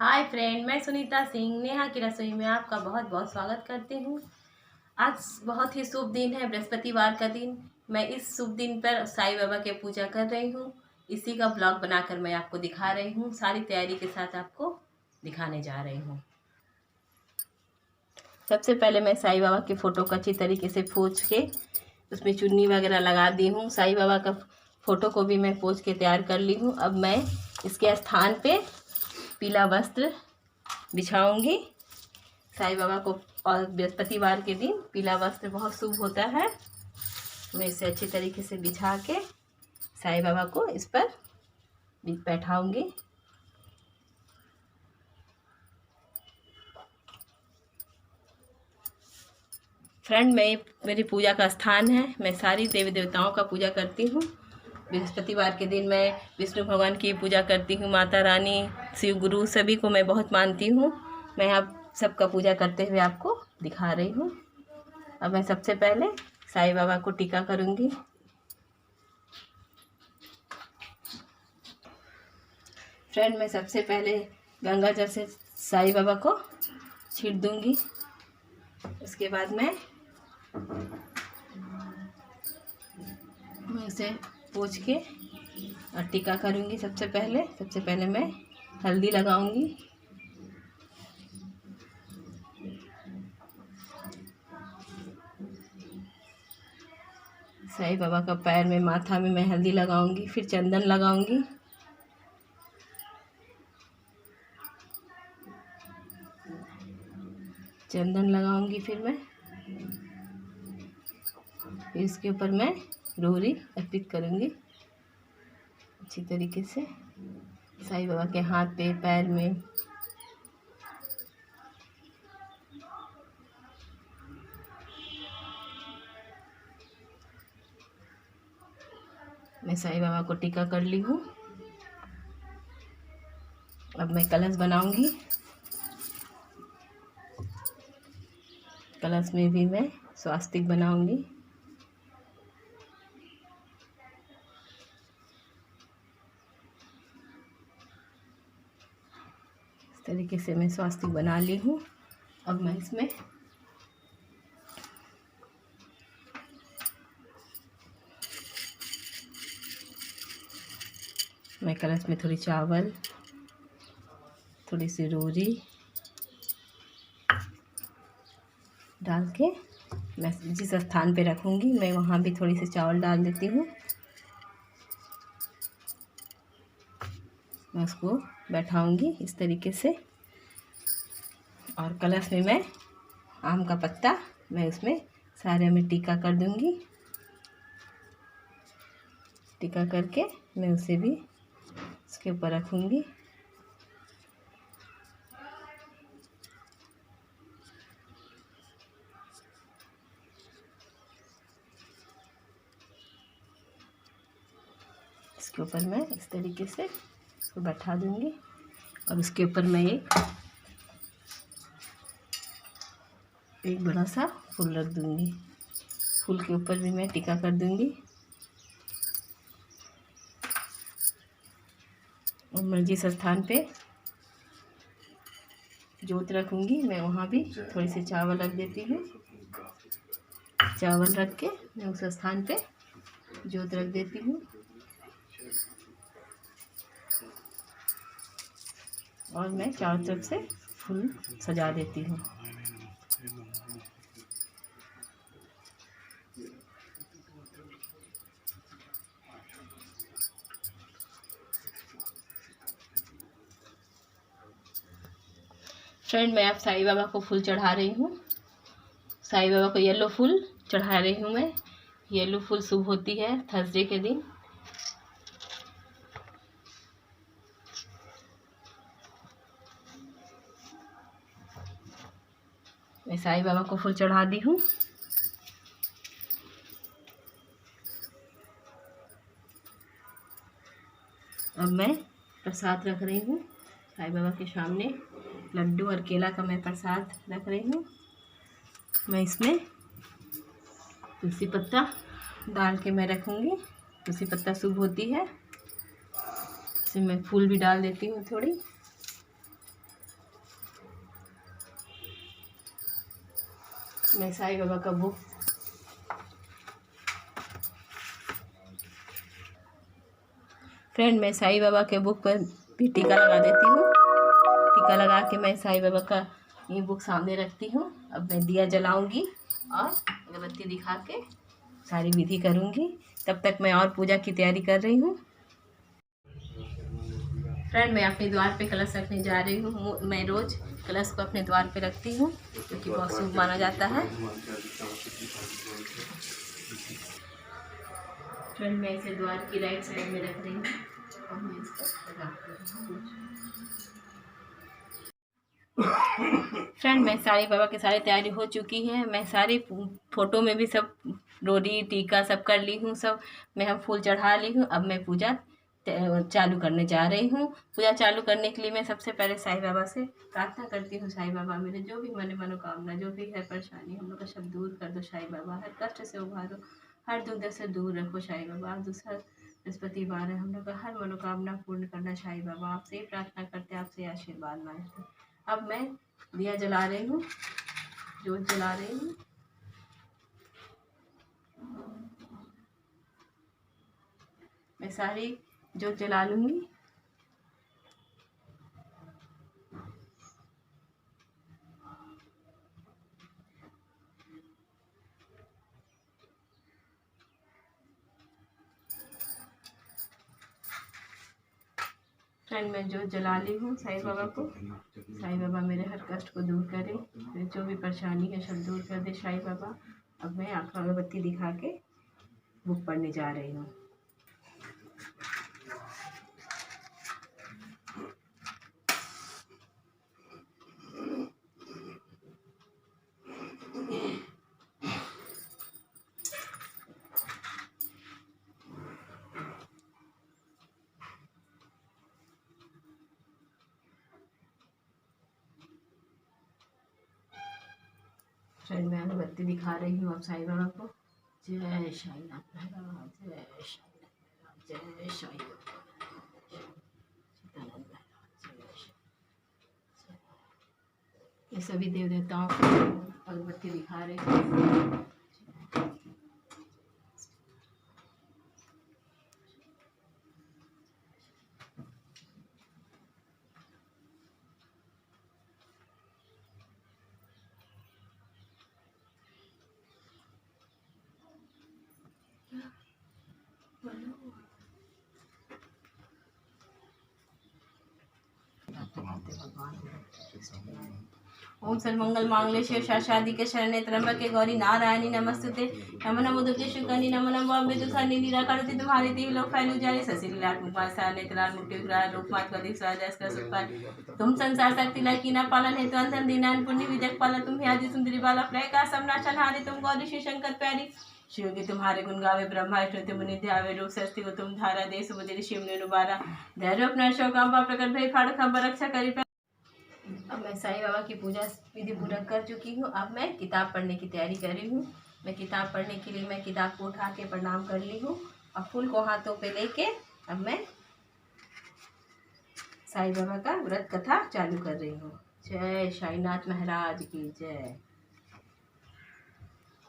Hi friend, मैं सुनीता सिंह नेहा की रसोई में आपका बहुत बहुत स्वागत करती हूँ। आज बहुत ही शुभ दिन है, बृहस्पतिवार का दिन। मैं इस शुभ दिन पर साईं बाबा की पूजा कर रही हूँ। इसी का ब्लॉग बनाकर मैं आपको दिखा रही हूँ। सारी तैयारी के साथ आपको दिखाने जा रही हूँ। सबसे पहले मैं साईं बाबा के फ़ोटो को अच्छी तरीके से पोंछ के उसमें चुन्नी वगैरह लगा दी हूँ। साईं बाबा का फ़ोटो को भी मैं पोंछ के तैयार कर ली हूँ। अब मैं इसके स्थान पे पीला वस्त्र बिछाऊंगी साईं बाबा को। और बृहस्पतिवार के दिन पीला वस्त्र बहुत शुभ होता है। मैं इसे अच्छी तरीके से बिछा के साईं बाबा को इस पर बैठाऊंगी। फ्रेंड, मेरी पूजा का स्थान है। मैं सारी देवी देवताओं का पूजा करती हूँ। बृहस्पतिवार के दिन मैं विष्णु भगवान की पूजा करती हूँ, माता रानी, शिव गुरु, सभी को मैं बहुत मानती हूँ। मैं आप सबका पूजा करते हुए आपको दिखा रही हूँ। अब मैं सबसे पहले साईं बाबा को टीका करूँगी। फ्रेंड, मैं सबसे पहले गंगा जल से साईं बाबा को छीट दूँगी। उसके बाद मैं उसे पोंछ के और टीका करूँगी। सबसे पहले मैं हल्दी लगाऊँगी। साईं बाबा का पैर में, माथा में मैं हल्दी लगाऊंगी। फिर चंदन लगाऊंगी। फिर इसके ऊपर मैं रोरी अर्पित करूंगी अच्छी तरीके से साईं बाबा के हाथ पे, पैर में। मैं साईं बाबा को टीका कर ली हूँ। अब मैं कलश बनाऊंगी। कलश में भी मैं स्वास्तिक बनाऊंगी। इस तरीके से मैं स्वास्तिक बना ली हूँ। अब मैं इसमें कलश में थोड़ी चावल, थोड़ी सी रोरी डाल के मैं जिस स्थान पे रखूँगी मैं वहाँ भी थोड़ी सी चावल डाल देती हूँ। मैं उसको बैठाऊँगी इस तरीके से। और कलश में मैं आम का पत्ता, मैं उसमें सारे में टीका कर दूँगी। टीका करके मैं उसे भी उसके ऊपर रखूँगी। इसके ऊपर मैं इस तरीके से इसको बैठा दूँगी। और उसके ऊपर मैं एक बड़ा सा फूल रख दूँगी। फूल के ऊपर भी मैं टीका कर दूँगी। और मैं जिस स्थान पे जोत रखूँगी मैं वहाँ भी थोड़ी सी चावल रख देती हूँ। चावल रख के मैं उस स्थान पे जोत रख देती हूँ। और मैं चारों तरफ से फूल सजा देती हूँ। फ्रेंड, मैं अब साईं बाबा को फूल चढ़ा रही हूँ। साईं बाबा को येलो फूल चढ़ा रही हूँ मैं। येलो फूल शुभ होती है थर्सडे के दिन। मैं साईं बाबा को फूल चढ़ा दी हूँ। अब मैं प्रसाद रख रही हूँ साईं बाबा के सामने। लड्डू और केला का मैं प्रसाद रख रही हूँ। मैं इसमें तुलसी पत्ता डाल के मैं रखूँगी। तुलसी पत्ता शुभ होती है। इसमें मैं फूल भी डाल देती हूँ थोड़ी। मैं साईं बाबा का बुक फ्रेंड, मैं साईं बाबा के बुक पर भी टीका लगा देती हूँ। टीका लगा के मैं साईं बाबा का ये बुक सामने रखती हूँ। अब मैं दिया जलाऊंगी और अगरबत्ती दिखा के सारी विधि करूँगी। तब तक मैं और पूजा की तैयारी कर रही हूँ। फ्रेंड, मैं अपने द्वार पे कलश रखने जा रही हूँ। मैं रोज़ कलश को अपने द्वार पे रखती हूँ क्योंकि बहुत शुभ माना जाता है। फ्रेंड, मैं इसे द्वार की राइट साइड में रख रही हूँ और मैं इसको लगा रही हूँ। फ्रेंड, मैं साईं बाबा की सारी तैयारी हो चुकी है। मैं सारी फ़ोटो में भी सब डोरी टीका सब कर ली हूँ। सब मैं हम फूल चढ़ा ली हूँ। अब मैं पूजा चालू करने जा रही हूँ। पूजा चालू करने के लिए मैं सबसे पहले साईं बाबा से प्रार्थना करती हूँ। साईं बाबा, मेरे जो भी मनोकामना, जो भी है परेशानी, हम लोग का सब दूर कर दो साईं बाबा। हर कष्ट से उभारो, हर दुख से दूर रखो साईं बाबा। दूसरा बृहस्पतिवार है, हम लोग का हर मनोकामना पूर्ण करना साईं बाबा। आपसे ही प्रार्थना करते, आपसे आशीर्वाद मांगते। अब मैं दिया जला रही हूँ, जोत जला रही हूँ। मैं सारी जोत जला लूँगी। फ्रेंड, मैं जोत जला ली हूँ साईं बाबा को। साईं बाबा मेरे हर कष्ट को दूर करे, मेरे जो भी परेशानी है सब दूर कर दे साईं बाबा। अब मैं आँखों अगरबत्ती दिखा के बुक पढ़ने जा रही हूँ। फ्रेंड, मैं अगरबत्ती दिखा रही हूँ अब साईं बाबा को। जय साईनाथ महाराज, जय साईनाथ, जय साईं बाबा, चित्तानंद महाराज, ये सभी देव देवताओं को अगरबत्ती दिखा रही हूँ। ओम सर्वमंगल मांगल्ये शिव शादी शरण्ये त्र्यंबके गौरी नारायणी नमस्तुते। नमो नमो दुर्गे शुक्रानी, नमो नमो अम्बे तुसानी निराकारति तुम्हारे देह लोक फैलु जाने ससिलाट मुखमार साने तलार मुक्ति विग्रह लोकमात कदिक स्वादस का सुपार। तुम संसार शक्ति ला कीना पालन हेतु अंधन दीनान पुण्य विजक पाला। तुम आदि सुंदरी बाला प्रय का समनाशन हारे। तुम गौरी श्री शंकर प्यारी, शिव के तुम्हारे गुण गावे ब्रह्मा विष्णु मुनि ध्यावे। रूप सस्ती को तुम धारा दे सुबुदिर शिव ने नुबारा। धैर्य अपना शोकांबा प्रकट भई फाड़ खबर रक्षा करी। अब मैं साईं बाबा की पूजा विधि पूरा कर चुकी हूँ। अब मैं किताब पढ़ने की तैयारी कर रही हूँ। मैं किताब पढ़ने के लिए मैं किताब को उठा के प्रणाम कर ली हूँ और फूल को हाथों पे लेके अब मैं साईं बाबा का व्रत कथा चालू कर रही हूँ। जय साईनाथ महाराज की जय।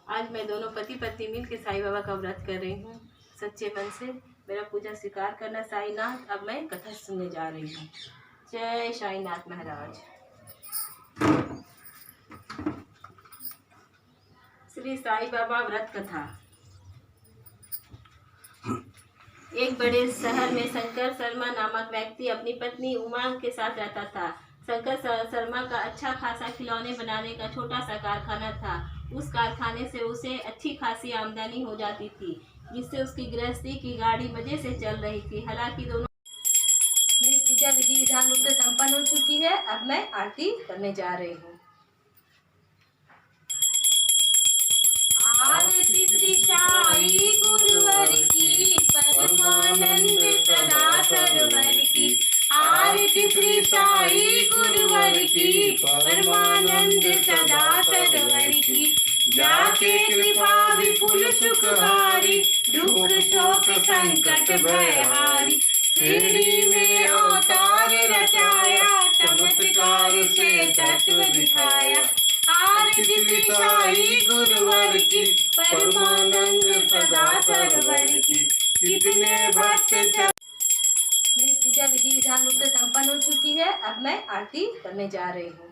आज मैं दोनों पति पत्नी मिल के साईं बाबा का व्रत कर रही हूँ। सच्चे मन से मेरा पूजा स्वीकार करना साईनाथ। अब मैं कथा सुनने जा रही हूँ। जय साईनाथ महाराज। श्री साईं बाबा व्रत कथा। एक बड़े शहर में शंकर शर्मा नामक व्यक्ति अपनी पत्नी उमा के साथ रहता था। शंकर शर्मा का अच्छा खासा खिलौने बनाने का छोटा सा कारखाना था। उस कारखाने से उसे अच्छी खासी आमदनी हो जाती थी, जिससे उसकी गृहस्थी की गाड़ी मजे से चल रही थी। हालांकि दोनों मेरी पूजा विधि विधान रूप से संपन्न हो चुकी है। अब मैं आरती करने जा रही हूँ। आरती श्री साई गुरुवर की, परमानंद सदा सरवर की। आरती श्री साई गुरुवर की, परमानंद सदा सरवर की। जाके कृपा विपुल सुखकारी, दुख शोक संकट भयहारी। शिरडी में अवतार रचाया, चमत्कार से तत्व दिखाया। आरती श्री साई गुरुवर की, परमानंद सदा सरवर की, कितने भक्त मेरी पूजा विधि विधान रूप से संपन्न हो चुकी है। अब मैं आरती करने जा रही हूँ।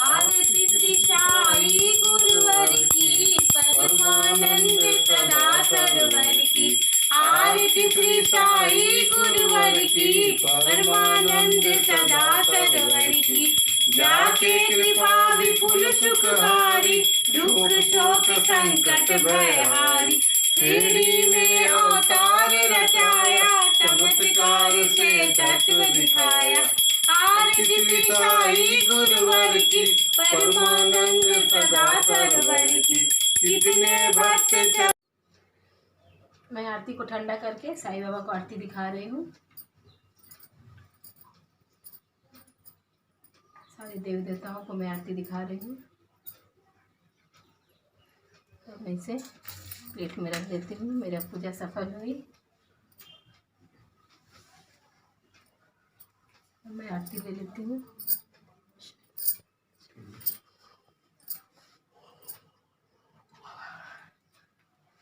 आरती श्री साई गुरुवर की, परमानंद सदा सरवर की, आरती श्री साई गुरुवर की, परमानंद सदा सरवर की, जाके कृपा विपुल सुखहारी, दुख शोक संकट भयहारी, शिरडी में अवतार रचाया, चमत्कार से तत्व दिखाया, आरती श्री साई गुरुवर की, परमानंद सदा सरवर की, कितने भक्त। मैं आरती को ठंडा करके साईं बाबा को आरती दिखा रही हूँ। सारे देव देवताओं को मैं आरती दिखा रही हूँ। तो मैं इसे प्लेट में रख देती हूँ। मेरा पूजा सफल हुई। मैं आरती ले लेती हूँ।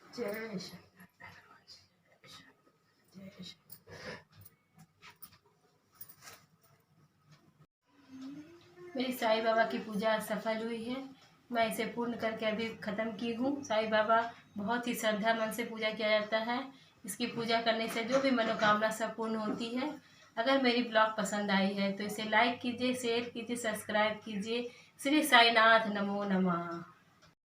जय श्री मेरी साईं बाबा की पूजा सफल हुई है। मैं इसे पूर्ण करके अभी ख़त्म की हूँ। साईं बाबा बहुत ही श्रद्धा मन से पूजा किया जाता है। इसकी पूजा करने से जो भी मनोकामना सब पूर्ण होती है। अगर मेरी ब्लॉग पसंद आई है तो इसे लाइक कीजिए, शेयर कीजिए, सब्सक्राइब कीजिए। श्री साईनाथ नमो नमः।